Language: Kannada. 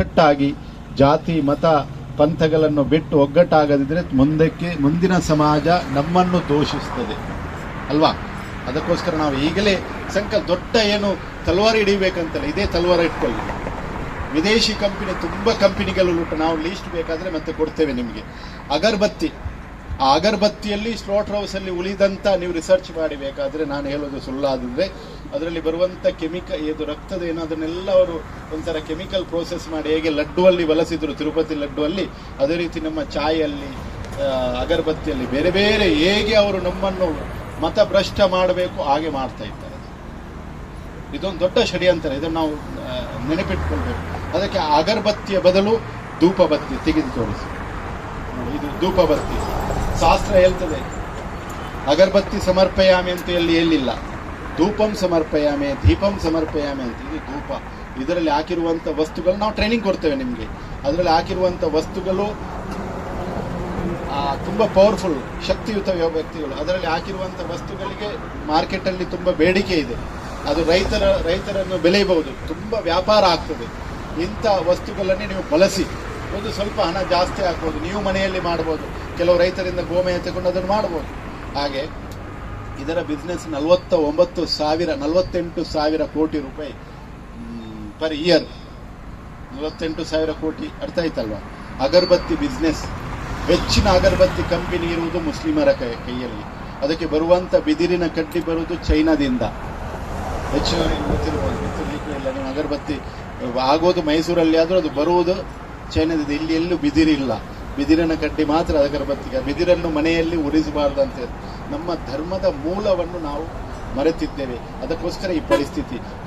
ಒಗ್ಗಟ್ಟಾಗಿ ಜಾತಿ ಮತ ಪಂಥಗಳನ್ನು ಬಿಟ್ಟು ಒಗ್ಗಟ್ಟಾಗದಿದ್ರೆ ಮುಂದಿನ ಸಮಾಜ ನಮ್ಮನ್ನು ದೂಷಿಸ್ತದೆ ಅಲ್ವಾ. ಅದಕ್ಕೋಸ್ಕರ ನಾವು ಈಗಲೇ ದೊಡ್ಡ ಏನು ತಲವಾರು ಹಿಡಿಬೇಕಂತಲ್ಲ, ಇದೇ ತಲವಾರು ಇಟ್ಕೊಳ್ಳಿ. ವಿದೇಶಿ ಕಂಪನಿ ತುಂಬ ಕಂಪನಿಗಳು ಉಂಟು, ನಾವು ಲೀಸ್ಟ್ ಬೇಕಾದರೆ ಮತ್ತೆ ಕೊಡ್ತೇವೆ ನಿಮಗೆ. ಅಗರಬತ್ತಿ, ಆ ಅಗರಬತ್ತಿಯಲ್ಲಿ ಸ್ಲಾಟರ್ ಹೌಸಲ್ಲಿ ಉಳಿದಂಥ ನೀವು ರಿಸರ್ಚ್ ಮಾಡಿ ಬೇಕಾದರೆ, ನಾನು ಹೇಳೋದು ಸುಳ್ಳಾದರೆ ಅದರಲ್ಲಿ ಬರುವಂಥ ಇದು ರಕ್ತದ ಏನೋ ಅದನ್ನೆಲ್ಲ ಅವರು ಒಂಥರ ಕೆಮಿಕಲ್ ಪ್ರೋಸೆಸ್ ಮಾಡಿ ಹೇಗೆ ಲಡ್ಡುವಲ್ಲಿ ಬಳಸಿದ್ರು ತಿರುಪತಿ ಲಡ್ಡುವಲ್ಲಿ, ಅದೇ ರೀತಿ ನಮ್ಮ ಚಾಯಲ್ಲಿ ಅಗರಬತ್ತಿಯಲ್ಲಿ ಬೇರೆ ಬೇರೆ ಹೇಗೆ ಅವರು ನಮ್ಮನ್ನು ಮತಭ್ರಷ್ಟ ಮಾಡಬೇಕು ಹಾಗೆ ಮಾಡ್ತಾ ಇದ್ದಾರೆ. ಇದೊಂದು ದೊಡ್ಡ ಷಡ್ಯಂತರ, ಇದನ್ನು ನಾವು ನೆನಪಿಟ್ಕೊಳ್ಬೇಕು. ಅದಕ್ಕೆ ಅಗರಬತ್ತಿಯ ಬದಲು ಧೂಪಬತ್ತಿ ತೆಗೆದು ತೋರಿಸಿ. ಇದು ಧೂಪಬತ್ತಿ ಶಾಸ್ತ್ರ ಹೇಳ್ತದೆ, ಅಗರಬತ್ತಿ ಸಮರ್ಪಯಾಮಿ ಅಂತ ಎಲ್ಲಿಲ್ಲ, ಧೂಪಂ ಸಮರ್ಪಯಾಮೆ ದೀಪಂ ಸಮರ್ಪಯಾಮೆ ಅಂತ. ಇದು ಧೂಪ, ಇದರಲ್ಲಿ ಹಾಕಿರುವಂಥ ವಸ್ತುಗಳು ನಾವು ಟ್ರೈನಿಂಗ್ ಕೊಡ್ತೇವೆ ನಿಮಗೆ. ಅದರಲ್ಲಿ ಹಾಕಿರುವಂಥ ವಸ್ತುಗಳು ತುಂಬ ಪವರ್ಫುಲ್, ಶಕ್ತಿಯುತ ವ್ಯಕ್ತಿಗಳು. ಅದರಲ್ಲಿ ಹಾಕಿರುವಂಥ ವಸ್ತುಗಳಿಗೆ ಮಾರ್ಕೆಟಲ್ಲಿ ತುಂಬ ಬೇಡಿಕೆ ಇದೆ. ಅದು ರೈತರನ್ನು ಬೆಳೆಯಬಹುದು, ತುಂಬ ವ್ಯಾಪಾರ ಆಗ್ತದೆ. ಇಂಥ ವಸ್ತುಗಳನ್ನೇ ನೀವು ಬಳಸಿ. ಒಂದು ಸ್ವಲ್ಪ ಹಣ ಜಾಸ್ತಿ ಆಗ್ಬೋದು, ನೀವು ಮನೆಯಲ್ಲಿ ಮಾಡ್ಬೋದು, ಕೆಲವು ರೈತರಿಂದ ಗೋಮಯ ತಗೊಂಡು ಅದನ್ನು ಮಾಡ್ಬೋದು. ಹಾಗೆ ಇದರ ಬಿಸ್ನೆಸ್ 48,000 ಕೋಟಿ ರೂಪಾಯಿ ಪರ್ ಇಯರ್. 48,000 ಕೋಟಿ, ಅರ್ಥ ಆಯ್ತಲ್ವಾ? ಅಗರಬತ್ತಿ ಬಿಸ್ನೆಸ್. ಹೆಚ್ಚಿನ ಅಗರಬತ್ತಿ ಕಂಪನಿ ಇರುವುದು ಮುಸ್ಲಿಮರ ಕೈಯಲ್ಲಿ. ಅದಕ್ಕೆ ಬರುವಂಥ ಬಿದಿರಿನ ಕಡ್ಡಿ ಬರುವುದು ಚೈನಾದಿಂದ. ಹೆಚ್ಚಿನ ಗೊತ್ತಿರಲಿಕ್ಕೂ ಇಲ್ಲ, ನೀವು ಅಗರಬತ್ತಿ ಆಗೋದು ಮೈಸೂರಲ್ಲಿ ಆದರೂ ಅದು ಬರುವುದು ಚೈನಾದಿಂದ. ಇಲ್ಲಿ ಎಲ್ಲೂ ಬಿದಿರಿಲ್ಲ, ಬಿದಿರಿನ ಕಡ್ಡಿ ಮಾತ್ರ ಅಗರಬತ್ತಿಗೆ. ಬಿದಿರನ್ನು ಮನೆಯಲ್ಲಿ ಉರಿಸಬಾರ್ದು ಅಂತ ನಮ್ಮ ಧರ್ಮದ ಮೂಲವನ್ನು ನಾವು ಮರೆತಿದ್ದೇವೆ. ಅದಕ್ಕೋಸ್ಕರ ಈ ಪರಿಸ್ಥಿತಿ.